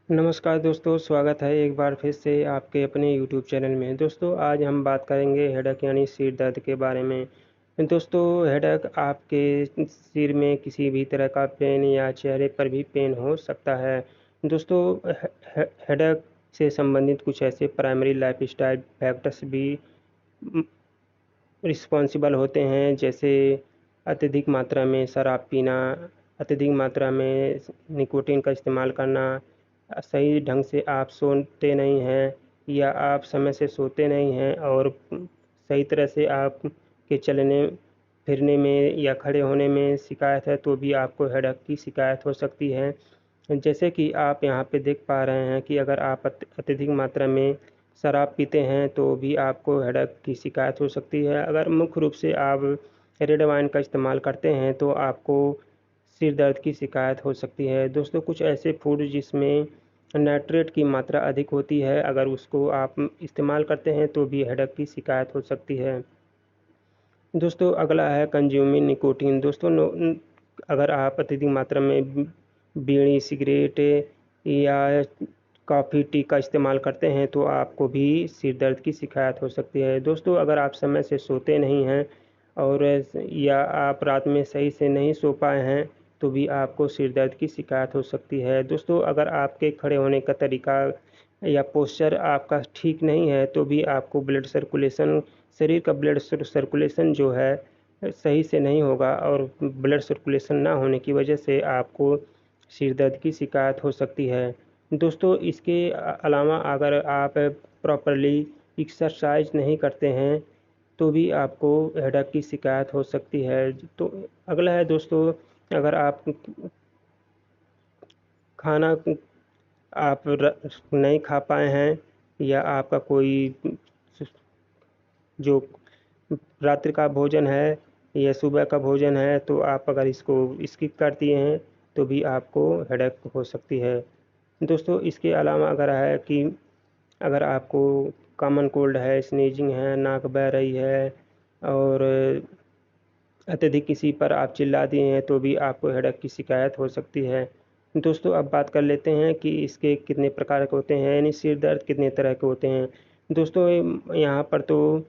नमस्कार दोस्तों, स्वागत है एक बार फिर से आपके अपने यूट्यूब चैनल में। दोस्तों आज हम बात करेंगे हेडेक यानी सिर दर्द के बारे में। दोस्तों हेडेक आपके सिर में किसी भी तरह का पेन या चेहरे पर भी पेन हो सकता है। दोस्तों हेडेक से संबंधित कुछ ऐसे प्राइमरी लाइफस्टाइल फैक्टर्स भी रिस्पॉन्सिबल होते हैं, जैसे अत्यधिक मात्रा में शराब पीना, अत्यधिक मात्रा में निकोटीन का इस्तेमाल करना, सही ढंग से आप सोते नहीं हैं या आप समय से सोते नहीं हैं और सही तरह से आपके चलने फिरने में या खड़े होने में शिकायत है, तो भी आपको हेडेक की शिकायत हो सकती है। जैसे कि आप यहाँ पे देख पा रहे हैं कि अगर आप अत्यधिक मात्रा में शराब पीते हैं तो भी आपको हेडेक की शिकायत हो सकती है। अगर मुख्य रूप से आप रेड वाइन का इस्तेमाल करते हैं तो आपको सिर दर्द की शिकायत हो सकती है। दोस्तों कुछ ऐसे फूड जिसमें नाइट्रेट की मात्रा अधिक होती है, अगर उसको आप इस्तेमाल करते हैं तो भी हेडेक की शिकायत हो सकती है। दोस्तों अगला है कंज्यूमिंग निकोटीन। दोस्तों अगर आप अत्यधिक मात्रा में बीड़ी, सिगरेट या कॉफ़ी, टी का इस्तेमाल करते हैं तो आपको भी सिर दर्द की शिकायत हो सकती है। दोस्तों अगर आप समय से सोते नहीं हैं और या आप रात में सही से नहीं सो पाए हैं तो भी आपको सिर दर्द की शिकायत हो सकती है। दोस्तों अगर आपके खड़े होने का तरीका या पोस्चर आपका ठीक नहीं है तो भी आपको ब्लड सर्कुलेशन, शरीर का ब्लड सर्कुलेशन जो है सही से नहीं होगा और ब्लड सर्कुलेशन ना होने की वजह से आपको सिर दर्द की शिकायत हो सकती है। दोस्तों इसके अलावा अगर आप प्रॉपरली एक्सरसाइज नहीं करते हैं तो भी आपको हेडेक की शिकायत हो सकती है। तो अगला है दोस्तों, अगर आप खाना आप नहीं खा पाए हैं या आपका कोई जो रात्रि का भोजन है या सुबह का भोजन है तो आप अगर इसको स्किप कर दिए हैं तो भी आपको हेडेक हो सकती है। दोस्तों इसके अलावा अगर है कि अगर आपको कॉमन कोल्ड है, स्नीजिंग है, नाक बह रही है और अत्यधिक किसी पर आप चिल्ला दिए हैं तो भी आपको हेडेक की शिकायत हो सकती है। दोस्तों अब बात कर लेते हैं कि इसके कितने प्रकार के होते हैं, यानी सिर दर्द कितने तरह के होते हैं। दोस्तों यहाँ पर तो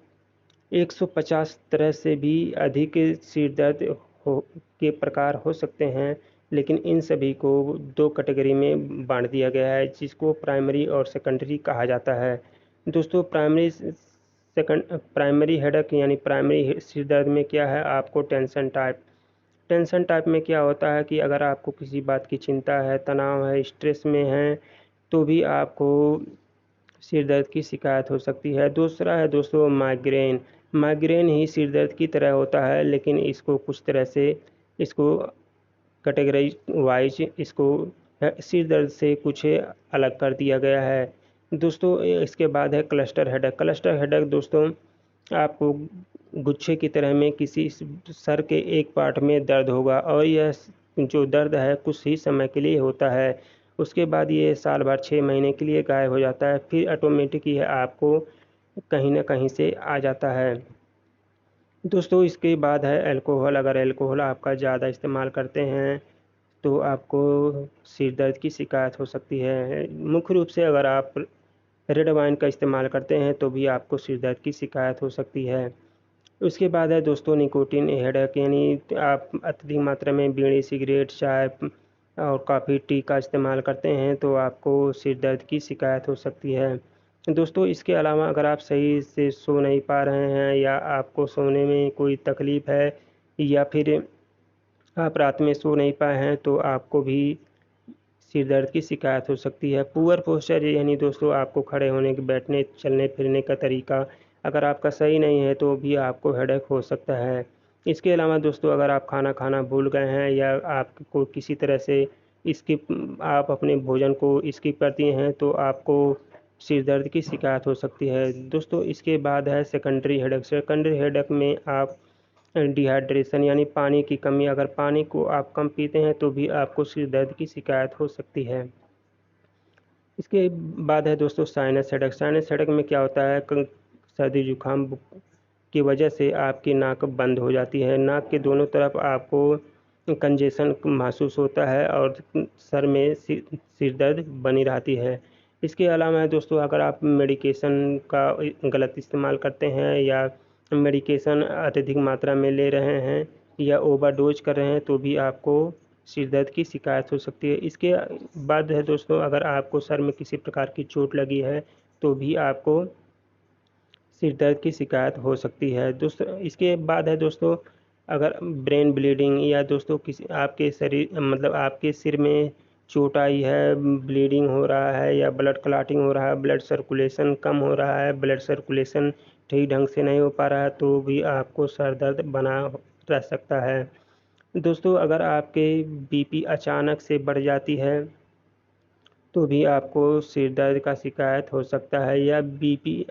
150 तरह से भी अधिक सिर दर्द हो के प्रकार हो सकते हैं, लेकिन इन सभी को दो कैटेगरी में बांट दिया गया है, जिसको प्राइमरी और सेकेंडरी कहा जाता है। दोस्तों प्राइमरी हेडेक यानी प्राइमरी सिर दर्द में क्या है, आपको टेंशन टाइप में क्या होता है कि अगर आपको किसी बात की चिंता है, तनाव है, स्ट्रेस में है तो भी आपको सिर दर्द की शिकायत हो सकती है। दूसरा है दोस्तों माइग्रेन। माइग्रेन ही सिर दर्द की तरह होता है, लेकिन इसको कुछ तरह से इसको कैटेगराइज वाइज इसको सिर दर्द से कुछ अलग कर दिया गया है। दोस्तों इसके बाद है क्लस्टर हेडेक। क्लस्टर हेडेक दोस्तों आपको गुच्छे की तरह में किसी सर के एक पार्ट में दर्द होगा और यह जो दर्द है कुछ ही समय के लिए होता है। उसके बाद ये साल भर 6 महीने के लिए गायब हो जाता है, फिर ऑटोमेटिक यह आपको कहीं न कहीं से आ जाता है। दोस्तों इसके बाद है अल्कोहल। अगर अल्कोहल आपका ज़्यादा इस्तेमाल करते हैं तो आपको सिर दर्द की शिकायत हो सकती है। मुख्य रूप से अगर आप रेड वाइन का इस्तेमाल करते हैं तो भी आपको सिर दर्द की शिकायत हो सकती है। उसके बाद है दोस्तों निकोटीन हेडेक, यानी आप अत्यधिक मात्रा में बीड़ी, सिगरेट, चाय और कॉफ़ी, टी का इस्तेमाल करते हैं तो आपको सिर दर्द की शिकायत हो सकती है। दोस्तों इसके अलावा अगर आप सही से सो नहीं पा रहे हैं या आपको सोने में कोई तकलीफ़ है या फिर आप रात में सो नहीं पाए हैं तो आपको भी सिर दर्द की शिकायत हो सकती है। पुअर पोस्चर यानी दोस्तों आपको खड़े होने के, बैठने, चलने फिरने का तरीका अगर आपका सही नहीं है तो भी आपको हेडेक हो सकता है। इसके अलावा दोस्तों अगर आप खाना खाना भूल गए हैं या आपको किसी तरह से स्किप आप अपने भोजन को स्किप कर दिए हैं तो आपको सिर दर्द की शिकायत हो सकती है। दोस्तों इसके बाद है सेकेंडरी हेडेक। सेकेंडरी हेडेक में आप डिहाइड्रेशन यानी पानी की कमी, अगर पानी को आप कम पीते हैं तो भी आपको सिर दर्द की शिकायत हो सकती है। इसके बाद है दोस्तों साइनस हेडेक। साइनस हेडेक में क्या होता है, सर्दी जुकाम की वजह से आपकी नाक बंद हो जाती है। नाक के दोनों तरफ आपको कंजेशन महसूस होता है और सर में सिर दर्द बनी रहती है। इसके अलावा है दोस्तों, अगर आप मेडिकेशन का गलत इस्तेमाल करते हैं या मेडिकेशन अत्यधिक मात्रा में ले रहे हैं या ओवरडोज कर रहे हैं तो भी आपको सिर दर्द की शिकायत हो सकती है। इसके बाद है दोस्तों, अगर आपको सर में किसी प्रकार की चोट लगी है तो भी आपको सिर दर्द की शिकायत हो सकती है। दोस्तों इसके बाद है दोस्तों, अगर ब्रेन ब्लीडिंग या दोस्तों किसी आपके शरीर मतलब आपके सिर में चोट आई है, ब्लीडिंग हो रहा है या ब्लड क्लॉटिंग हो रहा है, ब्लड सर्कुलेशन कम हो रहा है, ब्लड सर्कुलेशन ठीक ढंग से नहीं हो पा रहा है तो भी आपको सर दर्द बना रह सकता है। दोस्तों अगर आपके बीपी अचानक से बढ़ जाती है तो भी आपको सिर दर्द का शिकायत हो सकता है, या बीपी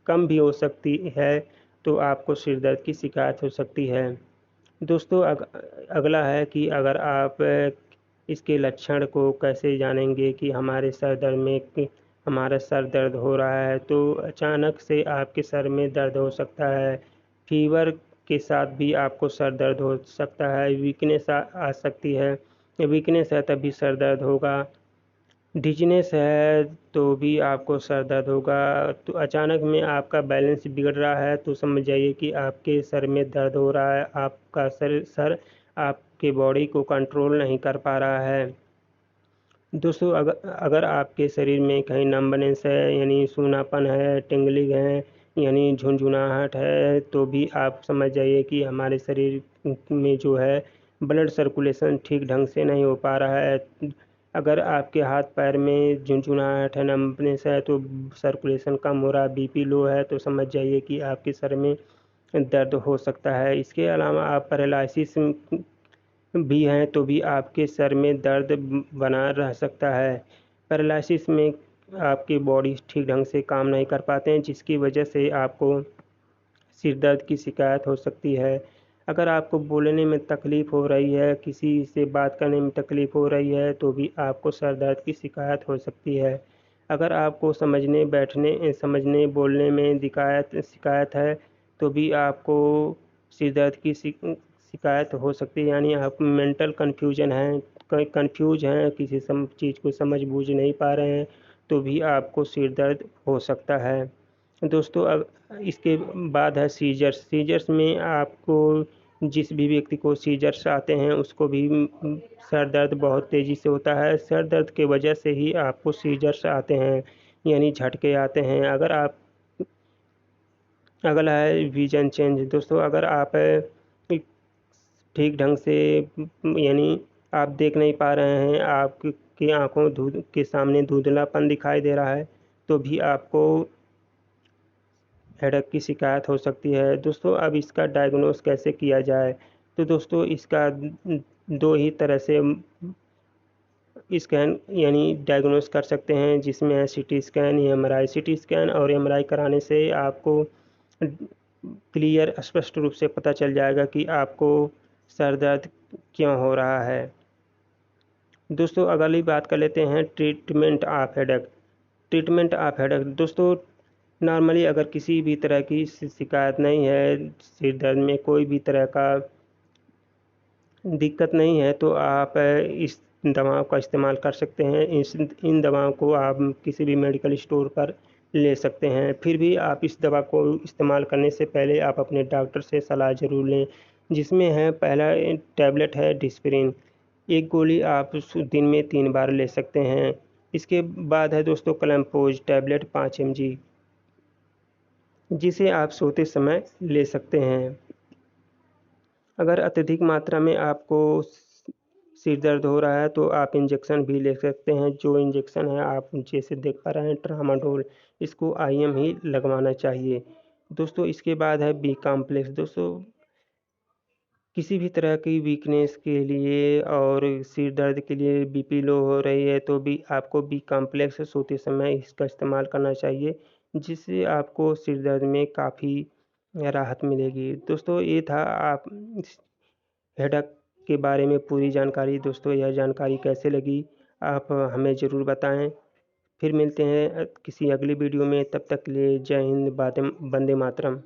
कम भी हो सकती है तो आपको सिर दर्द की शिकायत हो सकती है। दोस्तों अगला है कि अगर आप इसके लक्षण को कैसे जानेंगे कि हमारा सर दर्द हो रहा है, तो अचानक से आपके सर में दर्द हो सकता है, फीवर के साथ भी आपको सर दर्द हो सकता है, वीकनेस आ सकती है, वीकनेस है तभी सर दर्द होगा, डिजीनेस है तो भी आपको सर दर्द होगा। तो अचानक में आपका बैलेंस बिगड़ रहा है तो समझ जाइए कि आपके सर में दर्द हो रहा है, आपका सर आपके बॉडी को कंट्रोल नहीं कर पा रहा है। दोस्तों अगर आपके शरीर में कहीं नंबनेस है यानी सूनापन है, टिंगलिंग है यानी झुनझुनाहट है तो भी आप समझ जाइए कि हमारे शरीर में जो है ब्लड सर्कुलेशन ठीक ढंग से नहीं हो पा रहा है। अगर आपके हाथ पैर में झुनझुनाहट है, नंबनेस है तो सर्कुलेशन कम हो रहा है, बीपी लो है तो समझ जाइए कि आपके सर में दर्द हो सकता है। इसके अलावा आप पैरालिसिस भी हैं तो भी आपके सर में दर्द बना रह सकता है। पैरालिसिस में आपकी बॉडी ठीक ढंग से काम नहीं कर पाते हैं जिसकी वजह से आपको सिर दर्द की शिकायत हो सकती है। अगर आपको बोलने में तकलीफ़ हो रही है, किसी से बात करने में तकलीफ़ हो रही है तो भी आपको सर दर्द की शिकायत हो सकती है। अगर आपको समझने बोलने में शिकायत है तो भी आपको सिर दर्द की शिकायत हो सकती है, यानी आप मेंटल कन्फ्यूजन हैं, कन्फ्यूज हैं, किसी चीज़ को समझ बूझ नहीं पा रहे हैं तो भी आपको सिर दर्द हो सकता है। दोस्तों अब इसके बाद है सीजर्स। सीजर्स में आपको जिस भी व्यक्ति को सीजर्स आते हैं उसको भी सर दर्द बहुत तेज़ी से होता है। सर दर्द के वजह से ही आपको सीजर्स आते हैं यानी झटके आते हैं। अगला है विजन चेंज। दोस्तों अगर आप ठीक ढंग से यानी आप देख नहीं पा रहे हैं, आपकी आँखों के सामने धुंधलापन दिखाई दे रहा है तो भी आपको हेडेक की शिकायत हो सकती है। दोस्तों अब इसका डायग्नोस कैसे किया जाए, तो दोस्तों इसका दो ही तरह से स्कैन यानी डायग्नोस कर सकते हैं, जिसमें है सीटी स्कैन या एमआरआई। सीटी स्कैन और एमआरआई कराने से आपको क्लियर स्पष्ट रूप से पता चल जाएगा कि आपको सर दर्द क्यों हो रहा है। दोस्तों अगली बात कर लेते हैं treatment of headache. Treatment of headache दोस्तों, नॉर्मली अगर किसी भी तरह की शिकायत नहीं है, सिर दर्द में कोई भी तरह का दिक्कत नहीं है तो आप इस दवाओं का इस्तेमाल कर सकते हैं। इन दवाओं को आप किसी भी मेडिकल स्टोर पर ले सकते हैं। फिर भी आप इस दवा को इस्तेमाल करने से पहले आप अपने डॉक्टर से सलाह ज़रूर लें, जिसमें है पहला टैबलेट है डिस्प्रिन। एक गोली आप दिन में 3 बार ले सकते हैं। इसके बाद है दोस्तों क्लैम्पोज टैबलेट 5 mg, जिसे आप सोते समय ले सकते हैं। अगर अत्यधिक मात्रा में आपको सिर दर्द हो रहा है तो आप इंजेक्शन भी ले सकते हैं। जो इंजेक्शन है आप जैसे देख पा रहे हैं ट्रामाडोल, इसको आईएम ही लगवाना चाहिए। दोस्तों इसके बाद है बी कॉम्प्लेक्स। दोस्तों किसी भी तरह की वीकनेस के लिए और सिर दर्द के लिए, बीपी लो हो रही है तो भी आपको बी कॉम्प्लेक्स सोते समय इसका इस्तेमाल करना चाहिए, जिससे आपको सिर दर्द में काफ़ी राहत मिलेगी। दोस्तों ये था आप हेडेक के बारे में पूरी जानकारी। दोस्तों यह जानकारी कैसे लगी आप हमें ज़रूर बताएं। फिर मिलते हैं किसी अगली वीडियो में, तब तक के लिए जय हिंद, वंदे मातरम।